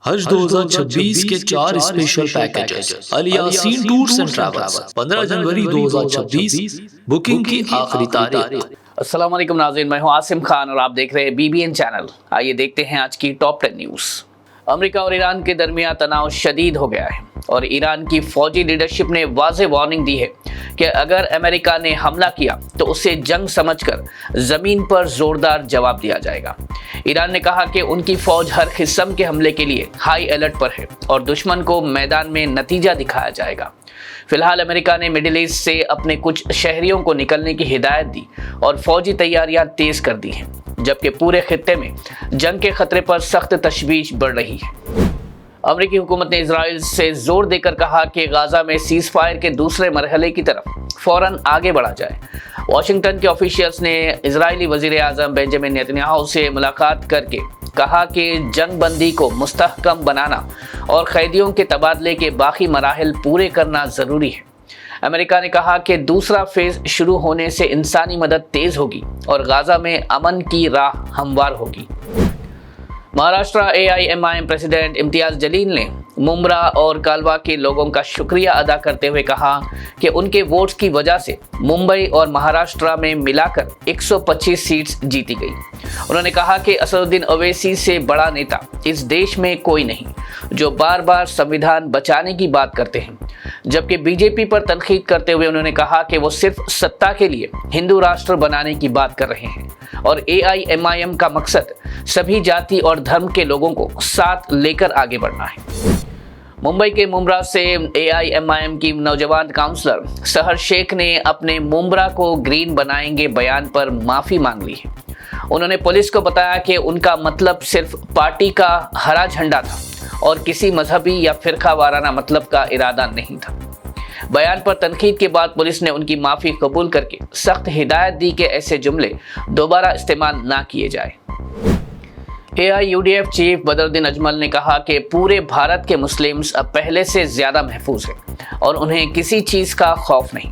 حج 2026 کے 4 special packages Alyaseen tours and travels 15 جنوری 2026 booking کی آخری تاریخ۔ السلام علیکم ناظرین، میں ہوں عاصم خان اور آپ دیکھ رہے ہیں BBN چینل۔ آئیے دیکھتے ہیں آج کی ٹاپ 10 نیوز۔ امریکہ اور ایران کے درمیان تناؤ شدید ہو گیا ہے اور ایران کی فوجی لیڈرشپ نے واضح وارننگ دی ہے کہ اگر امریکہ نے حملہ کیا تو اسے جنگ سمجھ کر زمین پر زوردار جواب دیا جائے گا۔ ایران نے کہا کہ ان کی فوج ہر قسم کے حملے کے لیے ہائی الرٹ پر ہے اور دشمن کو میدان میں نتیجہ دکھایا جائے گا۔ فی الحال امریکہ نے مڈل ایسٹ سے اپنے کچھ شہریوں کو نکلنے کی ہدایت دی اور فوجی تیاریاں تیز کر دی ہیں، جبکہ پورے خطے میں جنگ کے خطرے پر سخت تشویش بڑھ رہی ہے۔ امریکی حکومت نے اسرائیل سے زور دے کر کہا کہ غزہ میں سیز فائر کے دوسرے مرحلے کی طرف فوراً آگے بڑھا جائے۔ واشنگٹن کے آفیشیلز نے اسرائیلی وزیر اعظم بنجامن نیتنیاہو سے ملاقات کر کے کہا کہ جنگ بندی کو مستحکم بنانا اور قیدیوں کے تبادلے کے باقی مراحل پورے کرنا ضروری ہے۔ امریکہ نے کہا کہ دوسرا فیز شروع ہونے سے انسانی مدد تیز ہوگی اور غزہ میں امن کی راہ ہموار ہوگی۔ مہاراشٹرا AIMIM پریزیڈنٹ امتیاز جلیل نے ممبرا اور کالوا کے لوگوں کا شکریہ ادا کرتے ہوئے کہا کہ ان کے ووٹس کی وجہ سے ممبئی اور مہاراشٹرا میں ملا کر 125 سیٹس جیتی گئی۔ انہوں نے کہا کہ اسدالدین اویسی سے بڑا نیتا اس دیش میں کوئی نہیں جو بار بار سنویدھان بچانے کی بات کرتے ہیں، جبکہ BJP پر تنقید کرتے ہوئے انہوں نے کہا کہ وہ صرف ستا کے لیے ہندو راشٹر بنانے کی بات کر رہے ہیں اور AIMIM کا مقصد سبھی جاتی اور دھرم کے لوگوں کو ساتھ لے کر آگے بڑھنا ہے۔ ممبئی کے ممبرا سے AIMIM کی نوجوان کاؤنسلر سحر شیخ نے اپنے ممبرا کو گرین بنائیں گے بیان پر معافی مانگ لی ہے۔ انہوں نے پولیس کو بتایا کہ ان کا مطلب صرف پارٹی کا ہرا جھنڈا تھا اور کسی مذہبی یا فرقہ وارانہ مطلب کا ارادہ نہیں تھا۔ بیان پر تنقید کے بعد پولیس نے ان کی معافی قبول کر کے سخت ہدایت دی کہ ایسے جملے دوبارہ استعمال نہ کیے جائیں۔ AIUDF چیف بدرالدین اجمل نے کہا کہ پورے بھارت کے مسلمز اب پہلے سے زیادہ محفوظ ہیں اور انہیں کسی چیز کا خوف نہیں۔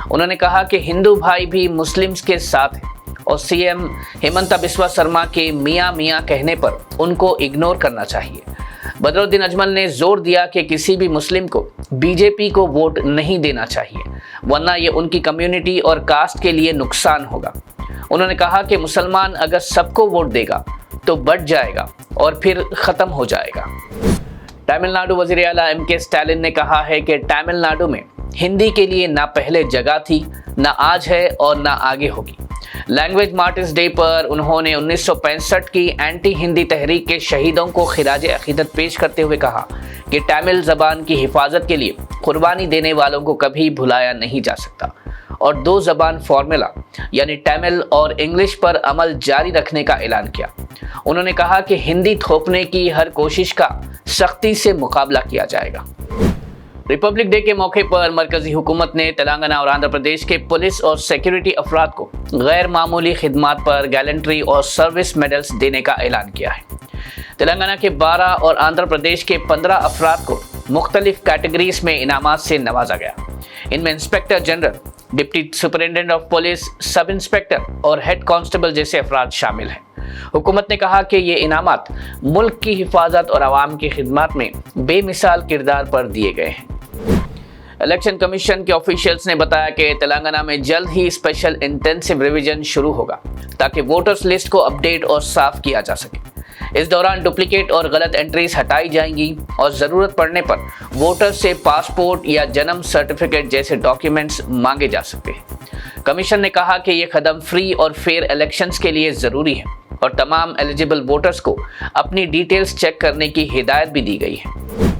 انہوں نے کہا کہ ہندو بھائی بھی مسلمز کے ساتھ ہیں اور CM ہیمنتا بسوا سرما کے میاں میاں کہنے پر ان کو اگنور کرنا چاہیے۔ بدرالدین اجمل نے زور دیا کہ کسی بھی مسلم کو BJP کو ووٹ نہیں دینا چاہیے، ورنہ یہ ان کی کمیونٹی اور کاسٹ کے لیے نقصان ہوگا۔ انہوں نے کہا کہ مسلمان اگر سب کو ووٹ دے گا تو بڑھ جائے گا اور پھر ختم ہو جائے گا۔ تمل ناڈو وزیر اعلیٰ MK اسٹالن نے کہا ہے کہ تمل ناڈو میں ہندی کے لیے نہ پہلے جگہ تھی، نہ آج ہے اور نہ آگے ہوگی۔ لینگویج مارٹرز ڈے پر انہوں نے 1965 کی اینٹی ہندی تحریک کے شہیدوں کو خراج عقیدت پیش کرتے ہوئے کہا کہ تمل زبان کی حفاظت کے لیے قربانی دینے والوں کو کبھی بھلایا نہیں جا سکتا اور 2 زبان فارمولا یعنی تمل اور انگلش پر عمل جاری رکھنے کا اعلان کیا۔ انہوں نے کہا کہ ہندی تھوپنے کی ہر کوشش کا سختی سے مقابلہ کیا جائے گا۔ ریپبلک ڈے کے موقع پر مرکزی حکومت نے تلنگانہ اور آندھرا پردیش کے پولیس اور سیکیورٹی افراد کو غیر معمولی خدمات پر گیلنٹری اور سروس میڈلز دینے کا اعلان کیا ہے۔ تلنگانہ کے 12 اور آندھرا پردیش کے 15 افراد کو مختلف کیٹیگریز میں انعامات سے نوازا گیا۔ ان میں inspector general, deputy superintendent of police, sub inspector اور ہیڈ کانسٹیبل جیسے افراد شامل ہیں۔ حکومت نے کہا کہ یہ انعامات ملک کی حفاظت اور عوام کی خدمات میں بے مثال کردار پر دیے گئے ہیں۔ الیکشن کمیشن کے آفیشیلز نے بتایا کہ تلنگانہ میں جلد ہی اسپیشل انٹینسیو ریویژن شروع ہوگا تاکہ ووٹرز لسٹ کو اپڈیٹ اور صاف کیا جا سکے۔ اس دوران ڈپلیکیٹ اور غلط انٹریز ہٹائی جائیں گی اور ضرورت پڑنے پر ووٹر سے پاسپورٹ یا جنم سرٹیفکیٹ جیسے ڈاکیومنٹس مانگے جا سکتے ہیں۔ کمیشن نے کہا کہ یہ قدم فری اور فیئر الیکشنز کے لیے ضروری ہے اور تمام ایلیجیبل ووٹرز کو اپنی ڈیٹیلز چیک کرنے کی ہدایت بھی دی گئی ہے۔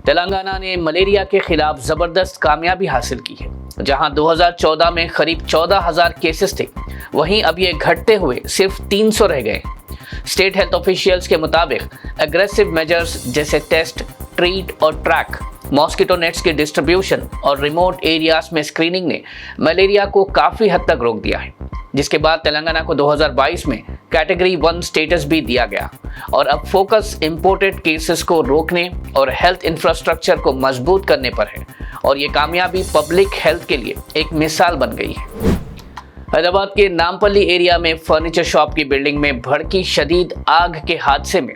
تلنگانہ نے ملیریا کے خلاف زبردست کامیابی حاصل کی ہے۔ جہاں 2014 میں قریب 14,000 کیسز تھے، وہیں اب یہ گھٹتے ہوئے صرف 300 رہ گئے۔ اسٹیٹ ہیلتھ آفیشیلز کے مطابق اگریسو میجرز جیسے ٹیسٹ، ٹریٹ اور ٹریک، ماسکیٹو نیٹس کی ڈسٹریبیوشن اور ریموٹ ایریاز میں اسکریننگ نے ملیریا کو کافی حد تک روک دیا ہے، جس کے بعد تلنگانہ کو 2022 میں کیٹیگری 1 سٹیٹس بھی دیا گیا اور اب فوکس امپورٹڈ کیسز کو روکنے اور ہیلتھ انفراسٹرکچر کو مضبوط کرنے پر ہے اور یہ کامیابی پبلک ہیلتھ کے لیے ایک مثال بن گئی ہے۔ حیدرآباد کے نامپلی ایریا میں فرنیچر شاپ کی بلڈنگ میں بھڑکی شدید آگ کے حادثے میں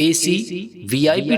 AC VIP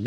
B